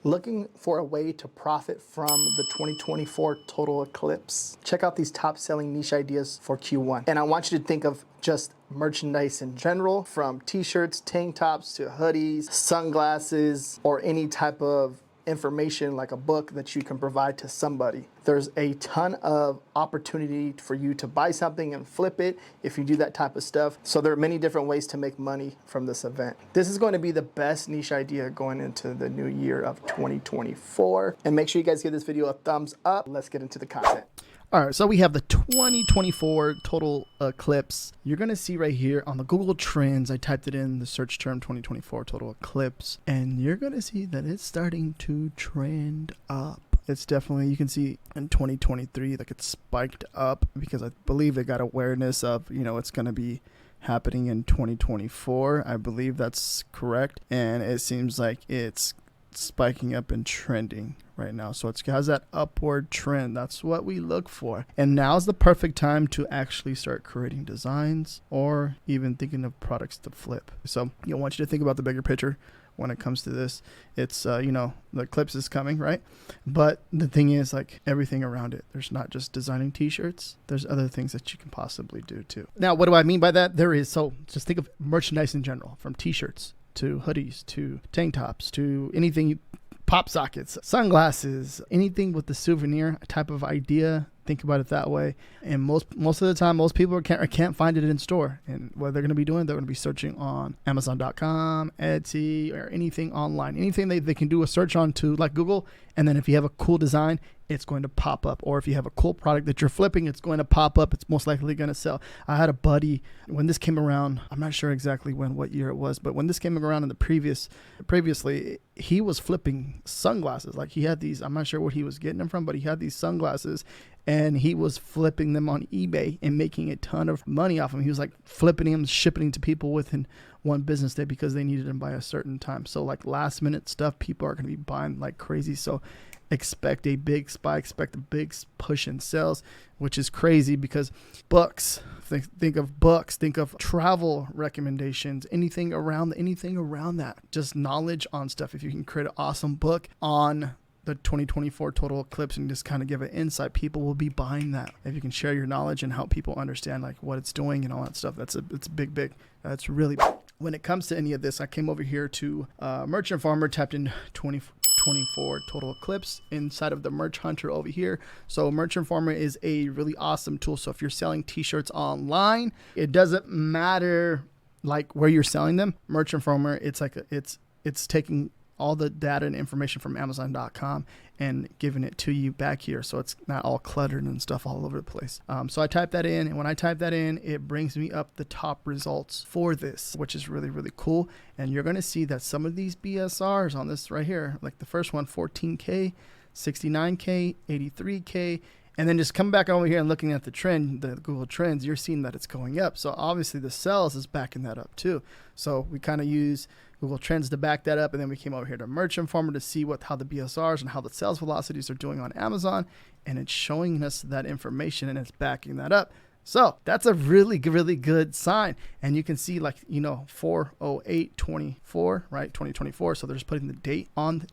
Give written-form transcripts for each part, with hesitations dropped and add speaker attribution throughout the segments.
Speaker 1: Looking for a way to profit from the 2024 total eclipse? Check out these top selling niche ideas for Q1. And I want you to think of just merchandise in general, from t-shirts, tank tops to hoodies, sunglasses, or any type of information like a book that you can provide to somebody. There's a ton of opportunity for you to buy something and flip it if you do that type of stuff. So there are many different ways to make money from this event. This is going to be the best niche idea going into the new year of 2024. And make sure you guys give this video a thumbs up. Let's get into the content. All right, so we have the 2024 total eclipse. You're gonna see right here on the Google Trends, I typed it in the search term 2024 total eclipse, and you're gonna see that it's starting to trend up. It's definitely, you can see in 2023, like it's spiked up because I believe they got awareness of, it's gonna be happening in 2024. I believe that's correct. And it seems like it's spiking up and trending right now. So it has that upward trend. That's what we look for. And now's the perfect time to actually start creating designs or even thinking of products to flip. So I want you to think about the bigger picture when it comes to this. It's, the eclipse is coming, right? But the thing is, like, everything around it. There's not just designing t-shirts. There's other things that you can possibly do too. Now, what do I mean by that? So just think of merchandise in general, from t-shirts to hoodies, to tank tops, to anything, pop sockets, sunglasses, anything with the souvenir type of idea. Think about it that way. And most of the time, most people can't find it in store. And what they're going to be doing, they're going to be searching on Amazon.com, Etsy, or anything online. Anything they can do a search on to, like Google. And then if you have a cool design, it's going to pop up. Or if you have a cool product that you're flipping, it's going to pop up. It's most likely going to sell. I had a buddy, when this came around, I'm not sure exactly what year it was, but when this came around in the previously, he was flipping sunglasses. Like, he had these, I'm not sure what he was getting them from, but he had these sunglasses and he was flipping them on eBay and making a ton of money off them. He was like flipping them, shipping them to people within one business day because they needed them by a certain time. So like last minute stuff, people are going to be buying like crazy. So expect a big spike, expect a big push in sales, which is crazy because books, think of books, think of travel recommendations, anything around that, just knowledge on stuff. If you can create an awesome book on the 2024 total eclipse and just kind of give an insight, people will be buying that. If you can share your knowledge and help people understand like what it's doing and all that stuff, it's big. That's really big. When it comes to any of this, I came over here to Merchant Farmer, tapped in 2024 total eclipse inside of the Merch Hunter over here. So Merchant Farmer is a really awesome tool. So if you're selling t-shirts online, it doesn't matter like where you're selling them. Merchant Farmer, it's taking all the data and information from Amazon.com and giving it to you back here. So it's not all cluttered and stuff all over the place. So I type that in, and when I type that in, it brings me up the top results for this, which is really, really cool. And you're going to see that some of these BSRs on this right here, like the first one, 14K, 69K, 83K, and then just come back over here and looking at the trend, the Google Trends, you're seeing that it's going up. So obviously the sales is backing that up too. So we kind of use Google Trends to back that up. And then we came over here to Merchant Farmer to see how the BSRs and how the sales velocities are doing on Amazon. And it's showing us that information and it's backing that up. So that's a really, really good sign. And you can see 4/08/24, right? 2024. So they're just putting the date on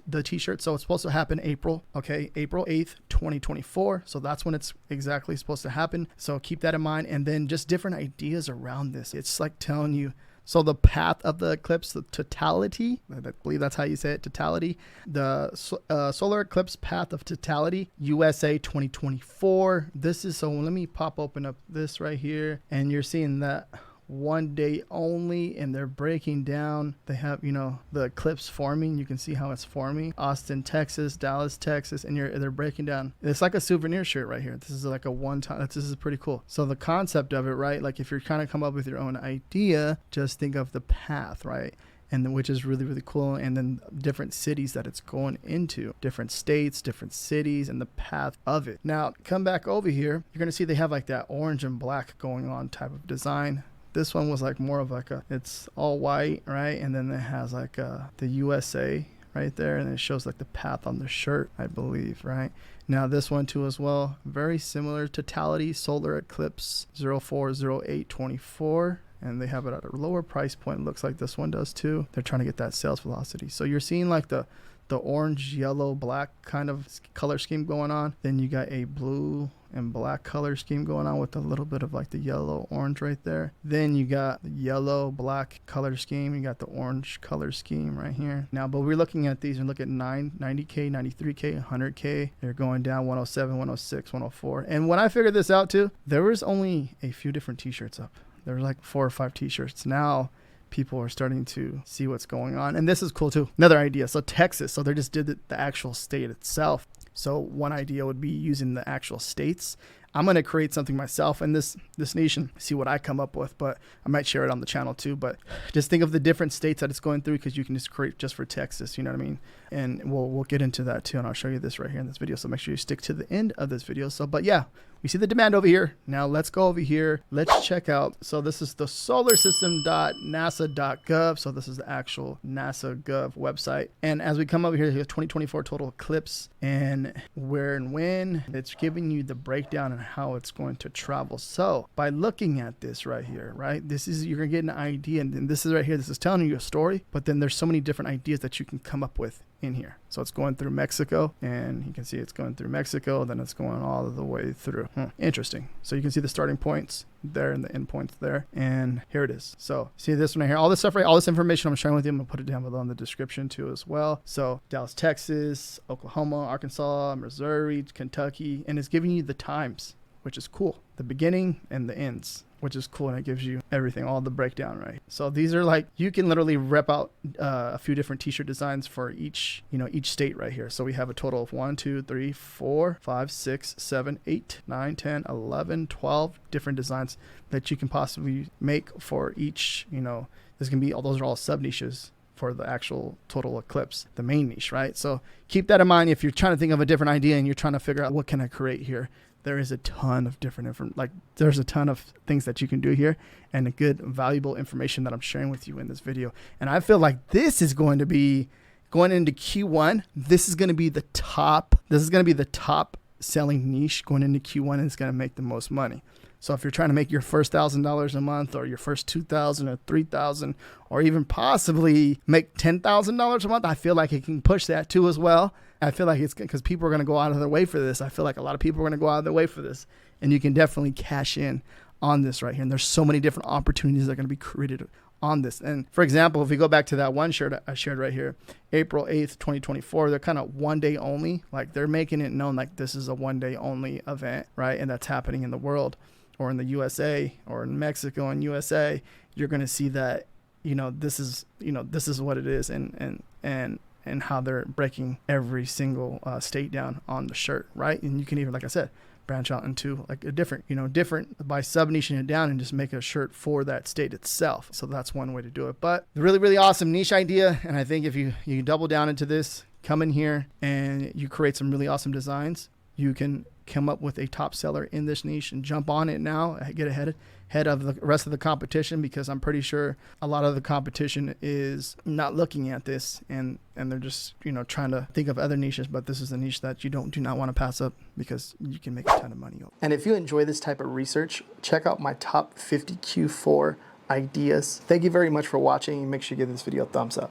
Speaker 1: the t-shirt. So it's supposed to happen April 8th, 2024. So that's when it's exactly supposed to happen. So keep that in mind. And then just different ideas around this. It's like telling you, so the path of the eclipse, the totality, I believe that's how you say it, totality, the solar eclipse path of totality, USA 2024. This is, so let me open up this right here, and you're seeing that one day only, and they're breaking down. They have, the eclipse forming. You can see how it's forming. Austin, Texas, Dallas, Texas, and they're breaking down. It's like a souvenir shirt right here. This is like a one-time. This is pretty cool. So the concept of it, right? Like if you're trying to come up with your own idea, just think of the path, right? And then, which is really, really cool. And then different cities that it's going into, different states, different cities, and the path of it. Now, come back over here. You're going to see they have like that orange and black going on type of design. This one was like more of like it's all white, right? And then it has like the USA right there, and it shows like the path on the shirt, I believe, right? Now this one too as well, very similar, totality, solar eclipse 04/08/24. And they have it at a lower price point. Looks like this one does too. They're trying to get that sales velocity. So you're seeing like the the orange, yellow, black kind of color scheme going on. Then you got a blue and black color scheme going on with a little bit of like the yellow orange right there. Then you got the yellow black color scheme. You got the orange color scheme right here. Now, but we're looking at these and look at 90K, 93K, 100K. They're going down 107, 106, 104. And when I figured this out too, there was only a few different t-shirts up. There were like 4 or 5 t-shirts. Now people are starting to see what's going on. And this is cool too. Another idea. So Texas, so they just did the actual state itself. So one idea would be using the actual states. I'm going to create something myself in this niche and see what I come up with, but I might share it on the channel too. But just think of the different states that it's going through, because you can just create just for Texas, you know what I mean? And we'll get into that too, and I'll show you this right here in this video. So make sure you stick to the end of this video. So, but yeah, we see the demand over here. Now let's go over here. Let's check out. So this is the solarsystem.nasa.gov. So this is the actual NASA Gov website. And as we come over here, here's 2024 total eclipse and where and when. It's giving you the breakdown and how it's going to travel. So by looking at this right here, right, this is, you're gonna get an idea, and this is right here, this is telling you a story, but then there's so many different ideas that you can come up with in here. So it's going through Mexico, and you can see it's going through Mexico, then it's going all the way through. Interesting. So you can see the starting points there and the end points there, and here it is. So see this one right here, all this stuff, right, all this information I'm sharing with you, I'm gonna put it down below in the description too as well. So Dallas, Texas, Oklahoma, Arkansas, Missouri, Kentucky, and it's giving you the times, which is cool, the beginning and the ends, which is cool, and it gives you everything, all the breakdown, right? So these are like, you can literally rep out a few different t-shirt designs for each, you know, each state right here. So we have a total of 1, 2, 3, 4, 5, 6, 7, 8, 9, 10, 11, 12 different designs that you can possibly make for each, you know, this can be, all those are all sub niches for the actual total eclipse, the main niche, right? So keep that in mind if you're trying to think of a different idea and you're trying to figure out what can I create here. There is a ton of different, like there's a ton of things that you can do here, and a good valuable information that I'm sharing with you in this video. And I feel like this is going to be going into Q1. This is going to be the top selling niche going into Q1, and it's going to make the most money. So if you're trying to make your first $1,000 a month, or your first $2,000 or $3,000, or even possibly make $10,000 a month, I feel like it can push that too as well. I feel like it's because people are going to go out of their way for this. I feel like a lot of people are going to go out of their way for this, and you can definitely cash in on this right here. And there's so many different opportunities that are going to be created on this. And for example, if we go back to that one shirt I shared right here, April 8th, 2024, they're kind of one day only. Like they're making it known like this is a one day only event, right? And that's happening in the world, or in the USA, or in Mexico and USA. You're going to see that, you know, this is what it is, and how they're breaking every single state down on the shirt, right? And you can even, like I said, branch out into like a different by sub-niching it down and just make a shirt for that state itself. So that's one way to do it. But really, really awesome niche idea. And I think if you double down into this, come in here and you create some really awesome designs, you can come up with a top seller in this niche and jump on it now, get ahead of the rest of the competition, because I'm pretty sure a lot of the competition is not looking at this, and they're just, you know, trying to think of other niches. But this is a niche that you do not want to pass up, because you can make a ton of money. And if you enjoy this type of research, check out my top 50 Q4 ideas. Thank you very much for watching, and make sure you give this video a thumbs up.